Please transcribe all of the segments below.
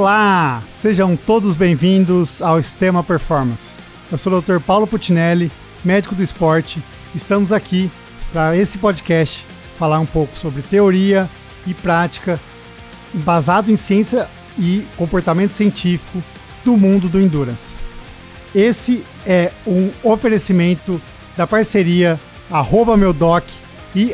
Olá! Sejam todos bem-vindos ao Extrema Performance. Eu sou o Dr. Paulo Putinelli, médico do esporte. Estamos aqui para esse podcast falar um pouco sobre teoria e prática embasado em ciência e comportamento científico do mundo do Endurance. Esse é um oferecimento da parceria @meudoc e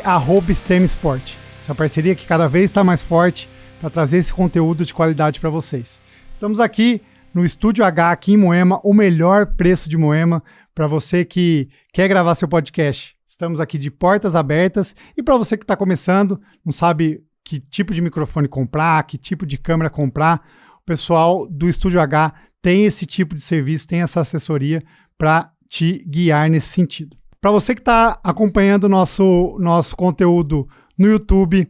@StemSport. Essa parceria que cada vez está mais forte para trazer esse conteúdo de qualidade para vocês. Estamos aqui no Estúdio H, aqui em Moema, o melhor preço de Moema para você que quer gravar seu podcast. Estamos aqui de portas abertas e para você que está começando, não sabe que tipo de microfone comprar, que tipo de câmera comprar, o pessoal do Estúdio H tem esse tipo de serviço, tem essa assessoria para te guiar nesse sentido. Para você que está acompanhando o nosso conteúdo no YouTube,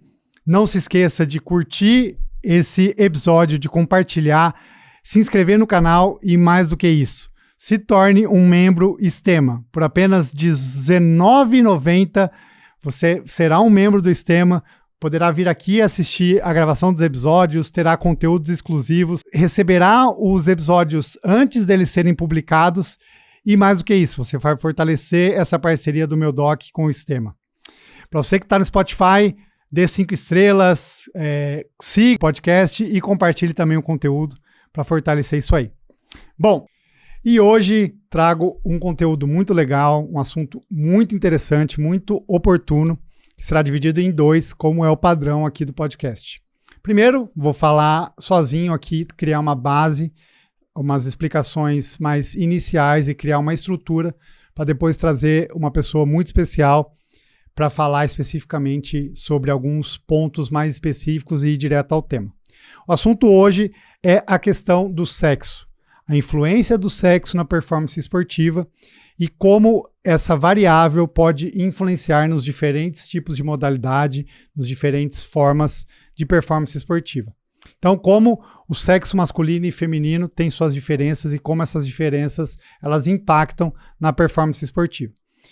não se esqueça de curtir esse episódio, de compartilhar, se inscrever no canal e mais do que isso, se torne um membro Extrema. Por apenas R$19,90 você será um membro do Extrema, poderá vir aqui assistir a gravação dos episódios, terá conteúdos exclusivos, receberá os episódios antes deles serem publicados e mais do que isso, você vai fortalecer essa parceria do Meudoc com o Extrema. Para você que está no Spotify, dê 5 estrelas, siga o podcast e compartilhe também o conteúdo para fortalecer isso aí. Bom, e hoje trago um conteúdo muito legal, um assunto muito interessante, muito oportuno, que será dividido em 2, como é o padrão aqui do podcast. Primeiro, vou falar sozinho aqui, criar uma base, umas explicações mais iniciais e criar uma estrutura para depois trazer uma pessoa muito especial para falar especificamente sobre alguns pontos mais específicos e ir direto ao tema. O assunto hoje é a questão do sexo, a influência do sexo na performance esportiva e como essa variável pode influenciar nos diferentes tipos de modalidade, nas diferentes formas de performance esportiva. Então, como o sexo masculino e feminino têm suas diferenças e como essas diferenças elas impactam na performance esportiva.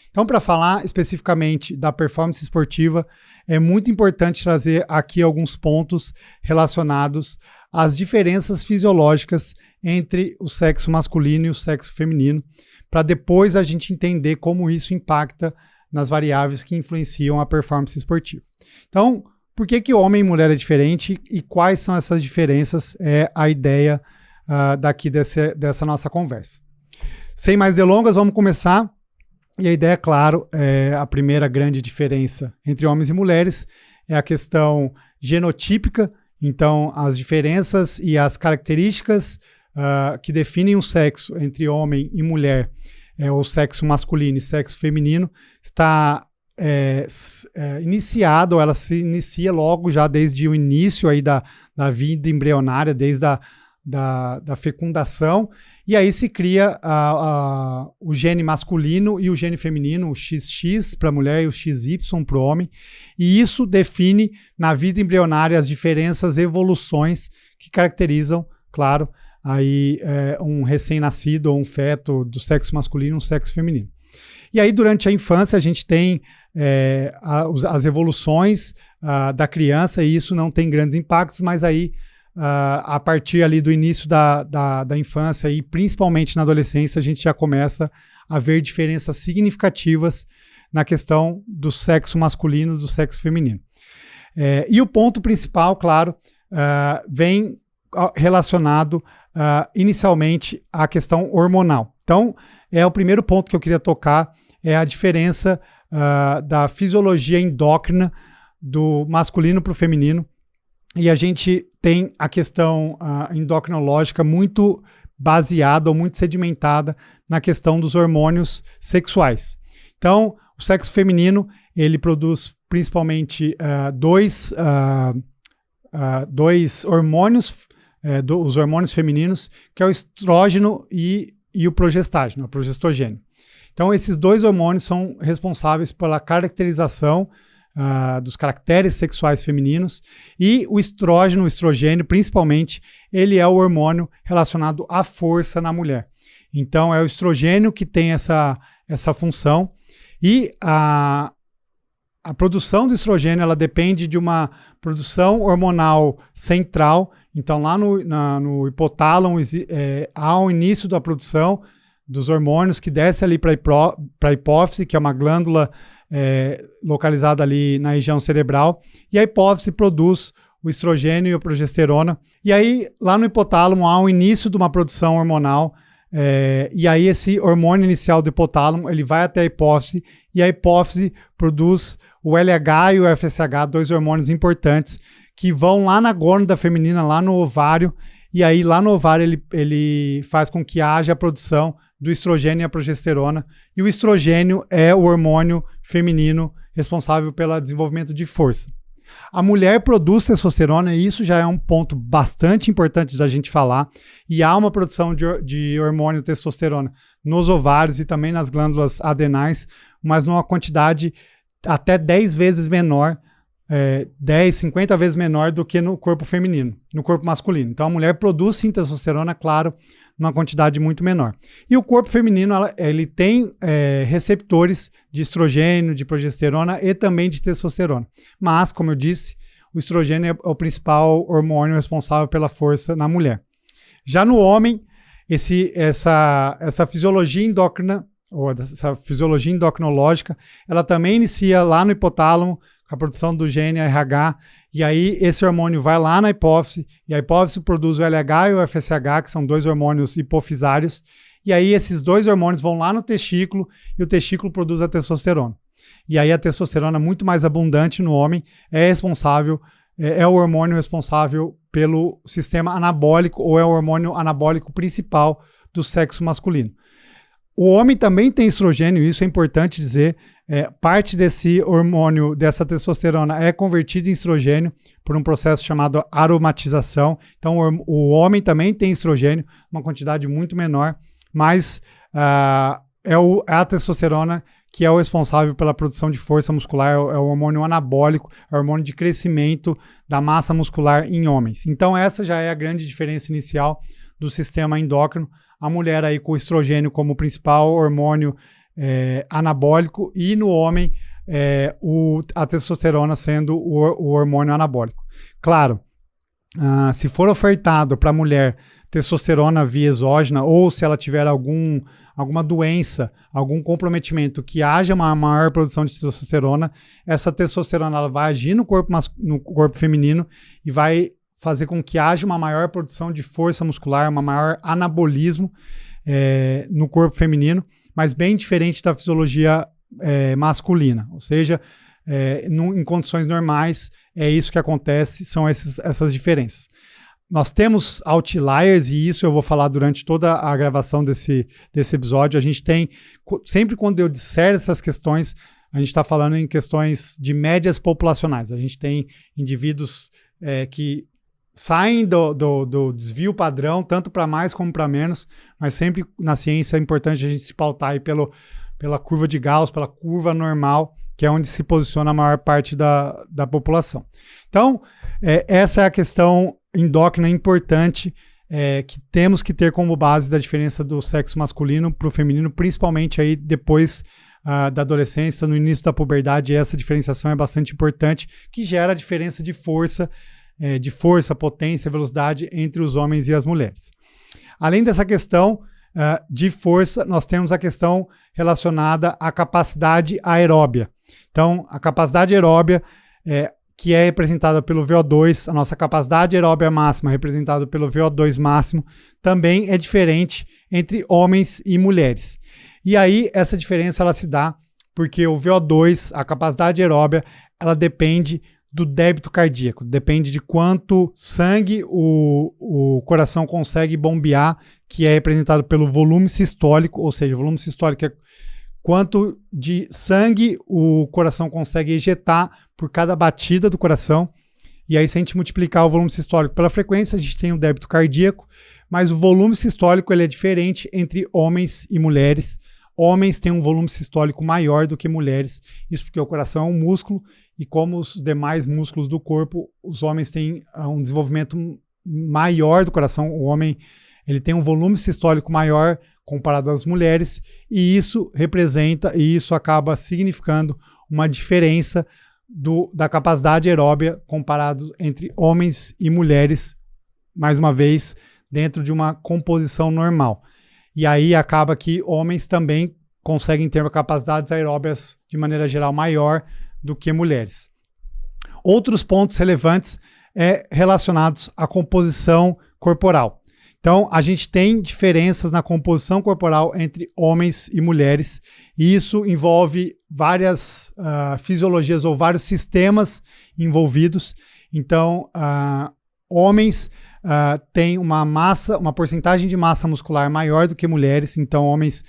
Então, para falar especificamente da performance esportiva, é muito importante trazer aqui alguns pontos relacionados às diferenças fisiológicas entre o sexo masculino e o sexo feminino, para depois a gente entender como isso impacta nas variáveis que influenciam a performance esportiva. Então, por que homem e mulher é diferente e quais são essas diferenças é a ideia daqui dessa nossa conversa. Sem mais delongas, vamos começar. E a ideia, claro, a primeira grande diferença entre homens e mulheres é a questão genotípica. Então, as diferenças e as características que definem o sexo entre homem e mulher, o sexo masculino e sexo feminino, está iniciado, ou ela se inicia logo já desde o início aí da vida embrionária, desde da fecundação, e aí se cria o gene masculino e o gene feminino, o XX para a mulher e o XY para o homem, e isso define na vida embrionária as diferenças, evoluções que caracterizam, claro, aí, um recém-nascido ou um feto do sexo masculino e um sexo feminino. E aí durante a infância a gente tem as evoluções da criança e isso não tem grandes impactos, mas aí a partir ali do início da infância e principalmente na adolescência, a gente já começa a ver diferenças significativas na questão do sexo masculino e do sexo feminino. E o ponto principal, claro, vem relacionado inicialmente à questão hormonal. Então, o primeiro ponto que eu queria tocar é a diferença da fisiologia endócrina do masculino para o feminino. E a gente tem a questão endocrinológica muito baseada ou muito sedimentada na questão dos hormônios sexuais. Então, o sexo feminino, ele produz principalmente dois hormônios, os hormônios femininos, que é o estrógeno e o progestágeno, o progestogênio. Então, esses dois hormônios são responsáveis pela caracterização dos caracteres sexuais femininos, e o estrógeno, o estrogênio, principalmente, ele é o hormônio relacionado à força na mulher. Então, é o estrogênio que tem essa função, e a a produção do estrogênio ela depende de uma produção hormonal central. Então, lá no hipotálamo há o início da produção dos hormônios que desce ali para a hipófise, que é uma glândula localizada ali na região cerebral, e a hipófise produz o estrogênio e a progesterona. E aí, lá no hipotálamo, há o início de uma produção hormonal, e aí esse hormônio inicial do hipotálamo, ele vai até a hipófise, e a hipófise produz o LH e o FSH, 2 hormônios importantes, que vão lá na gônada feminina, lá no ovário, e aí lá no ovário ele faz com que haja a produção do estrogênio e a progesterona, e o estrogênio é o hormônio feminino responsável pelo desenvolvimento de força. A mulher produz testosterona e isso já é um ponto bastante importante da gente falar, e há uma produção de hormônio testosterona nos ovários e também nas glândulas adrenais, mas numa quantidade até 10 vezes menor, 10, 50 vezes menor do que no corpo feminino, no corpo masculino. Então a mulher produz sim testosterona, claro, numa quantidade muito menor. E o corpo feminino, ele tem receptores de estrogênio, de progesterona e também de testosterona. Mas, como eu disse, o estrogênio é o principal hormônio responsável pela força na mulher. Já no homem, essa fisiologia endócrina, ou essa fisiologia endocrinológica, ela também inicia lá no hipotálamo, com a produção do gene RH, e aí esse hormônio vai lá na hipófise, e a hipófise produz o LH e o FSH, que são 2 hormônios hipofisários, e aí esses 2 hormônios vão lá no testículo, e o testículo produz a testosterona. E aí a testosterona, muito mais abundante no homem, é o hormônio responsável pelo sistema anabólico, ou é o hormônio anabólico principal do sexo masculino. O homem também tem estrogênio, isso é importante dizer. Parte desse hormônio, dessa testosterona, é convertida em estrogênio por um processo chamado aromatização. Então, o homem também tem estrogênio, uma quantidade muito menor, mas é a testosterona que é o responsável pela produção de força muscular, é o hormônio anabólico, é o hormônio de crescimento da massa muscular em homens. Então, essa já é a grande diferença inicial do sistema endócrino. A mulher aí com o estrogênio como principal hormônio anabólico, e no homem a testosterona sendo o hormônio anabólico. Claro, se for ofertado para a mulher testosterona via exógena, ou se ela tiver alguma doença, algum comprometimento que haja uma maior produção de testosterona, essa testosterona ela vai agir no corpo feminino e vai fazer com que haja uma maior produção de força muscular, um maior anabolismo no corpo feminino, mas bem diferente da fisiologia masculina. Ou seja, em condições normais, é isso que acontece, são essas diferenças. Nós temos outliers, e isso eu vou falar durante toda a gravação desse episódio. A gente tem, sempre quando eu disser essas questões, a gente está falando em questões de médias populacionais. A gente tem indivíduos que saem do desvio padrão, tanto para mais como para menos, mas sempre na ciência é importante a gente se pautar aí pela curva de Gauss, pela curva normal, que é onde se posiciona a maior parte da população. Então, essa é a questão endócrina importante que temos que ter como base da diferença do sexo masculino para o feminino, principalmente aí depois da adolescência, no início da puberdade. Essa diferenciação é bastante importante, que gera a diferença de força, potência, velocidade entre os homens e as mulheres. Além dessa questão de força, nós temos a questão relacionada à capacidade aeróbia. Então, a capacidade aeróbia, que é representada pelo VO2, a nossa capacidade aeróbia máxima, representada pelo VO2 máximo, também é diferente entre homens e mulheres. E aí, essa diferença ela se dá porque o VO2, a capacidade aeróbia, ela depende do débito cardíaco, depende de quanto sangue o coração consegue bombear, que é representado pelo volume sistólico, ou seja, o volume sistólico é quanto de sangue o coração consegue ejetar por cada batida do coração. E aí, se a gente multiplicar o volume sistólico pela frequência, a gente tem o débito cardíaco, mas o volume sistólico ele é diferente entre homens e mulheres. Homens têm um volume sistólico maior do que mulheres, isso porque o coração é um músculo, e como os demais músculos do corpo, os homens têm um desenvolvimento maior do coração. O homem ele tem um volume sistólico maior comparado às mulheres, e isso representa, e isso acaba significando uma diferença da capacidade aeróbia comparados entre homens e mulheres, mais uma vez, dentro de uma composição normal. E aí acaba que homens também conseguem ter capacidades aeróbias de maneira geral maior do que mulheres. Outros pontos relevantes relacionados à composição corporal. Então, a gente tem diferenças na composição corporal entre homens e mulheres, e isso envolve várias fisiologias ou vários sistemas envolvidos. Então, homens têm uma porcentagem de massa muscular maior do que mulheres, então homens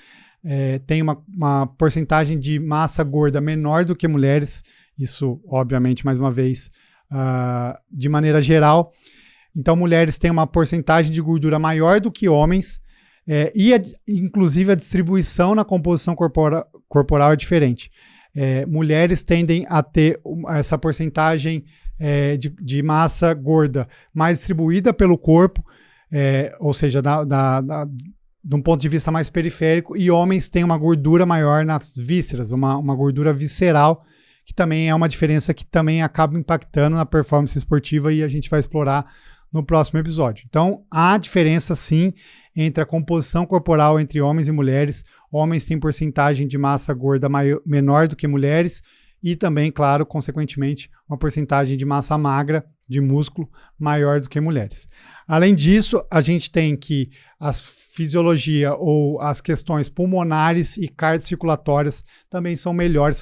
têm uma porcentagem de massa gorda menor do que mulheres, isso, obviamente, mais uma vez, de maneira geral. Então, mulheres têm uma porcentagem de gordura maior do que homens, inclusive a distribuição na composição corporal é diferente. Mulheres tendem a ter essa porcentagem de massa gorda mais distribuída pelo corpo, ou seja, de um ponto de vista mais periférico, e homens têm uma gordura maior nas vísceras, uma gordura visceral, que também é uma diferença que também acaba impactando na performance esportiva, e a gente vai explorar no próximo episódio. Então, há diferença sim entre a composição corporal entre homens e mulheres. Homens têm porcentagem de massa gorda menor do que mulheres e também, claro, consequentemente, uma porcentagem de massa magra, de músculo, maior do que mulheres. Além disso, a gente tem que a fisiologia ou as questões pulmonares e cardiocirculatórias também são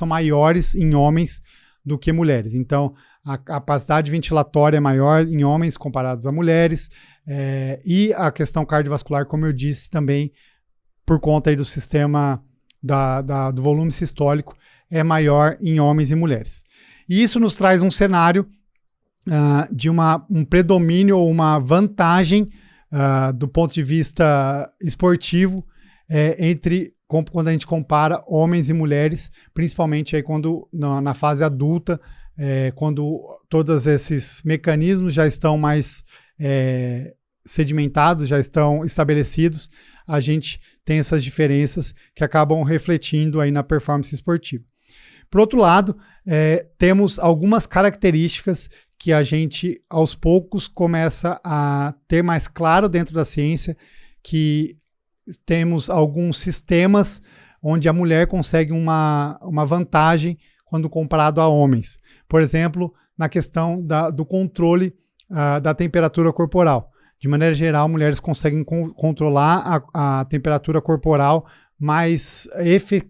maiores em homens do que mulheres. Então, a capacidade ventilatória é maior em homens comparados a mulheres, e a questão cardiovascular, como eu disse, também por conta aí do sistema do volume sistólico, é maior em homens e mulheres. E isso nos traz um cenário de um predomínio ou uma vantagem do ponto de vista esportivo quando a gente compara homens e mulheres, principalmente aí quando na fase adulta, quando todos esses mecanismos já estão mais sedimentados, já estão estabelecidos, a gente tem essas diferenças que acabam refletindo aí na performance esportiva. Por outro lado, temos algumas características que a gente, aos poucos, começa a ter mais claro dentro da ciência, que temos alguns sistemas onde a mulher consegue uma vantagem quando comparado a homens. Por exemplo, na questão do controle da temperatura corporal. De maneira geral, mulheres conseguem controlar a temperatura corporal mais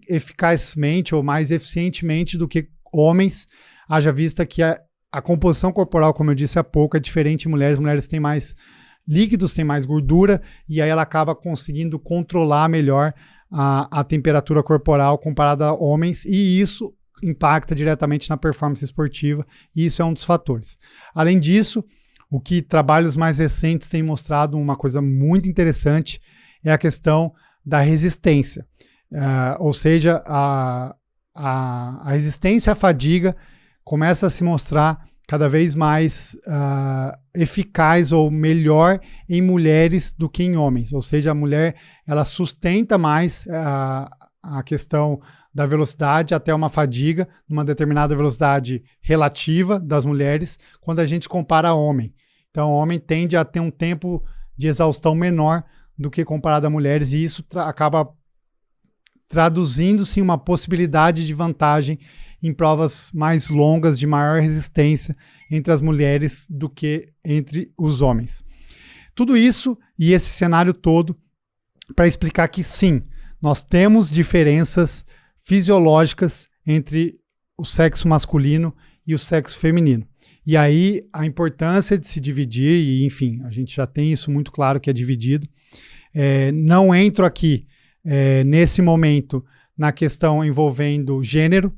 eficazmente ou mais eficientemente do que homens, haja vista que a composição corporal, como eu disse há pouco, é diferente em mulheres. Mulheres têm mais líquidos, têm mais gordura, e aí ela acaba conseguindo controlar melhor a temperatura corporal comparada a homens, e isso impacta diretamente na performance esportiva, e isso é um dos fatores. Além disso, o que trabalhos mais recentes têm mostrado, uma coisa muito interessante, é a questão da resistência. Ou seja, a resistência à fadiga começa a se mostrar cada vez mais eficaz ou melhor em mulheres do que em homens. Ou seja, a mulher ela sustenta mais a questão da velocidade até uma fadiga, numa determinada velocidade relativa das mulheres, quando a gente compara a homem. Então, o homem tende a ter um tempo de exaustão menor do que comparado a mulheres, e isso acaba traduzindo-se em uma possibilidade de vantagem em provas mais longas, de maior resistência entre as mulheres do que entre os homens. Tudo isso e esse cenário todo para explicar que sim, nós temos diferenças fisiológicas entre o sexo masculino e o sexo feminino. E aí a importância de se dividir, e enfim, a gente já tem isso muito claro que é dividido. Não entro aqui nesse momento na questão envolvendo gênero,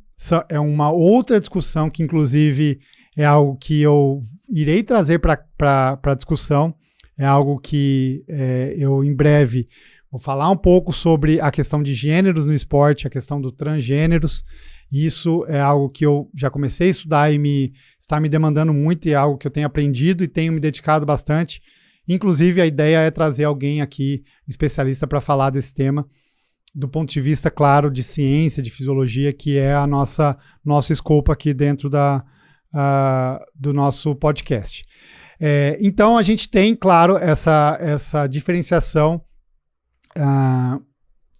é uma outra discussão que inclusive é algo que eu irei trazer para a discussão, é algo que eu em breve vou falar um pouco sobre a questão de gêneros no esporte, a questão do transgêneros. Isso é algo que eu já comecei a estudar e está me demandando muito, e é algo que eu tenho aprendido e tenho me dedicado bastante. Inclusive, a ideia é trazer alguém aqui, especialista, para falar desse tema do ponto de vista, claro, de ciência, de fisiologia, que é a nosso escopo aqui dentro do nosso podcast. Então, a gente tem, claro, essa diferenciação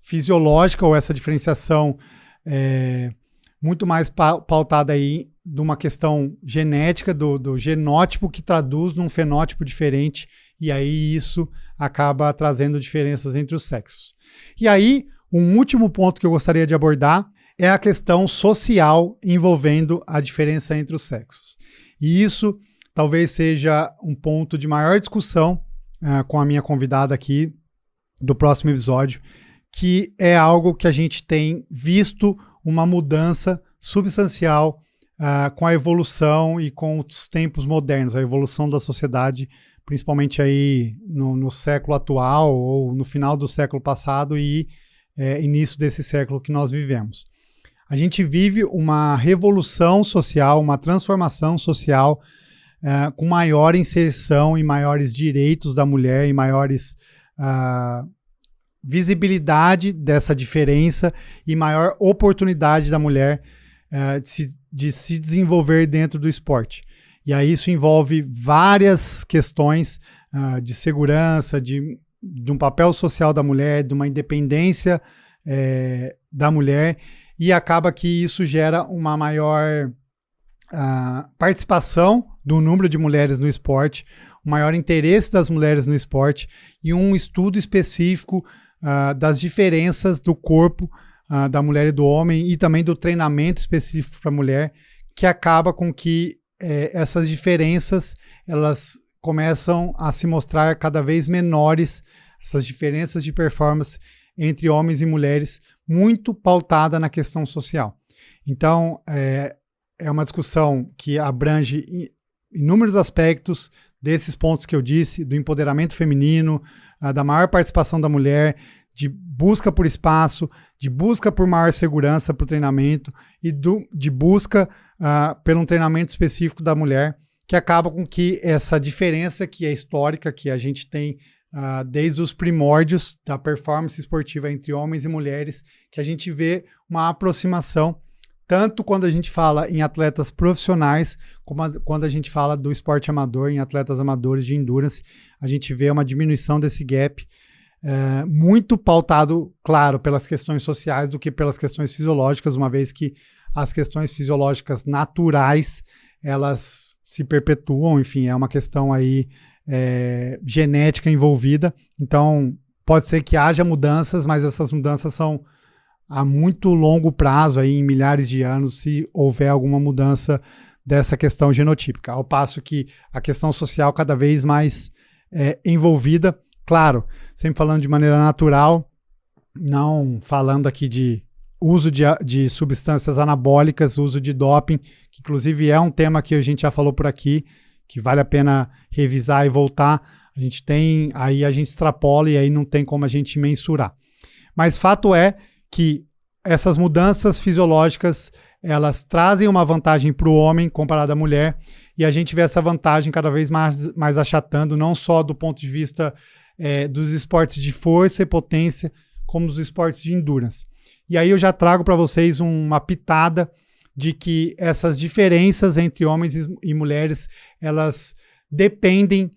fisiológica, ou essa diferenciação muito mais pautada aí de uma questão genética, do genótipo que traduz num fenótipo diferente, e aí isso acaba trazendo diferenças entre os sexos. E aí, um último ponto que eu gostaria de abordar é a questão social envolvendo a diferença entre os sexos. E isso talvez seja um ponto de maior discussão com a minha convidada aqui do próximo episódio, que é algo que a gente tem visto uma mudança substancial com a evolução e com os tempos modernos, a evolução da sociedade, principalmente aí no século atual ou no final do século passado e início desse século que nós vivemos. A gente vive uma revolução social, uma transformação social com maior inserção e maiores direitos da mulher e maiores visibilidade dessa diferença e maior oportunidade da mulher de se desenvolver dentro do esporte. E aí isso envolve várias questões de segurança, de um papel social da mulher, de uma independência da mulher, e acaba que isso gera uma maior participação do número de mulheres no esporte, o maior interesse das mulheres no esporte e um estudo específico das diferenças do corpo da mulher e do homem, e também do treinamento específico para a mulher, que acaba com que essas diferenças elas começam a se mostrar cada vez menores, essas diferenças de performance entre homens e mulheres, muito pautada na questão social. Então, é uma discussão que abrange inúmeros aspectos desses pontos que eu disse, do empoderamento feminino, da maior participação da mulher, de busca por espaço, de busca por maior segurança para o treinamento e de busca pelo um treinamento específico da mulher, que acaba com que essa diferença que é histórica, que a gente tem desde os primórdios da performance esportiva entre homens e mulheres, que a gente vê uma aproximação, tanto quando a gente fala em atletas profissionais, como quando a gente fala do esporte amador, em atletas amadores de endurance, a gente vê uma diminuição desse gap, muito pautado, claro, pelas questões sociais do que pelas questões fisiológicas, uma vez que as questões fisiológicas naturais, elas se perpetuam, enfim, é uma questão aí genética envolvida, então pode ser que haja mudanças, mas essas mudanças são a muito longo prazo, aí, em milhares de anos, se houver alguma mudança dessa questão genotípica, ao passo que a questão social cada vez mais envolvida, claro, sempre falando de maneira natural, não falando aqui de uso de substâncias anabólicas, uso de doping, que inclusive é um tema que a gente já falou por aqui, que vale a pena revisar e voltar. A gente tem, aí a gente extrapola e aí não tem como a gente mensurar. Mas fato é que essas mudanças fisiológicas, elas trazem uma vantagem para o homem comparado à mulher, e a gente vê essa vantagem cada vez mais achatando, não só do ponto de vista dos esportes de força e potência, como dos esportes de endurance. E aí eu já trago para vocês uma pitada de que essas diferenças entre homens e mulheres, elas dependem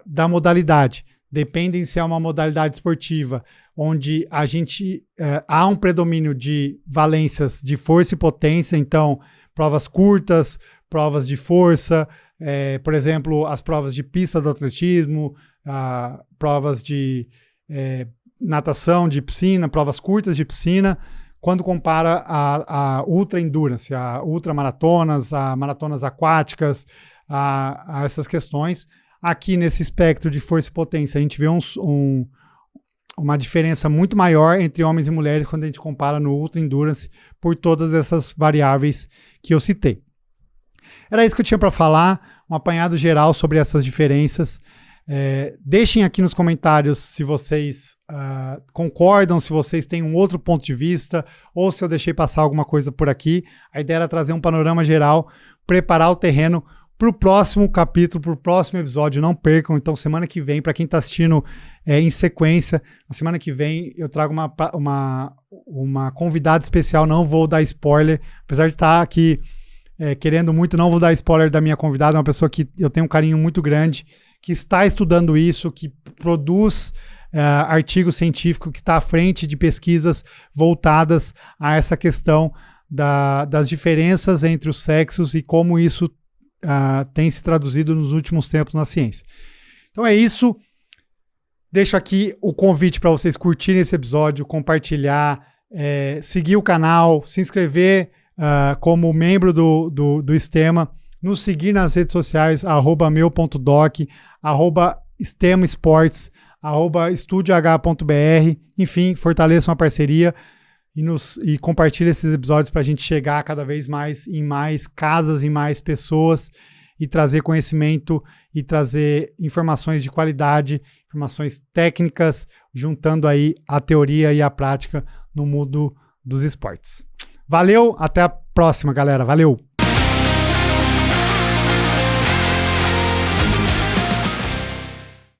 da modalidade, dependem se é uma modalidade esportiva, onde a gente há um predomínio de valências de força e potência, então provas curtas, provas de força, por exemplo, as provas de pista do atletismo, provas de natação, de piscina, provas curtas de piscina, quando compara a ultra endurance, a ultramaratonas, a maratonas aquáticas, a essas questões. Aqui nesse espectro de força e potência, a gente vê uma diferença muito maior entre homens e mulheres quando a gente compara no ultra endurance, por todas essas variáveis que eu citei. Era isso que eu tinha para falar, um apanhado geral sobre essas diferenças. Deixem aqui nos comentários se vocês concordam, se vocês têm um outro ponto de vista, ou se eu deixei passar alguma coisa por aqui. A ideia era trazer um panorama geral, preparar o terreno pro próximo capítulo, pro próximo episódio. Não percam. Então, semana que vem, para quem tá assistindo em sequência, na semana que vem eu trago uma convidada especial. Não vou dar spoiler, apesar de estar aqui querendo muito, não vou dar spoiler da minha convidada. É uma pessoa que eu tenho um carinho muito grande, que está estudando isso, que produz artigo científico, que está à frente de pesquisas voltadas a essa questão das diferenças entre os sexos e como isso tem se traduzido nos últimos tempos na ciência. Então é isso. Deixo aqui o convite para vocês curtirem esse episódio, compartilhar, seguir o canal, se inscrever como membro do Estema, nos seguir nas redes sociais, @meu.doc, @estemaesportes, @estudioh.br, enfim, fortaleçam a parceria e compartilhem esses episódios para a gente chegar cada vez mais em mais casas, em mais pessoas e trazer conhecimento e trazer informações de qualidade, informações técnicas, juntando aí a teoria e a prática no mundo dos esportes. Valeu, até a próxima, galera. Valeu!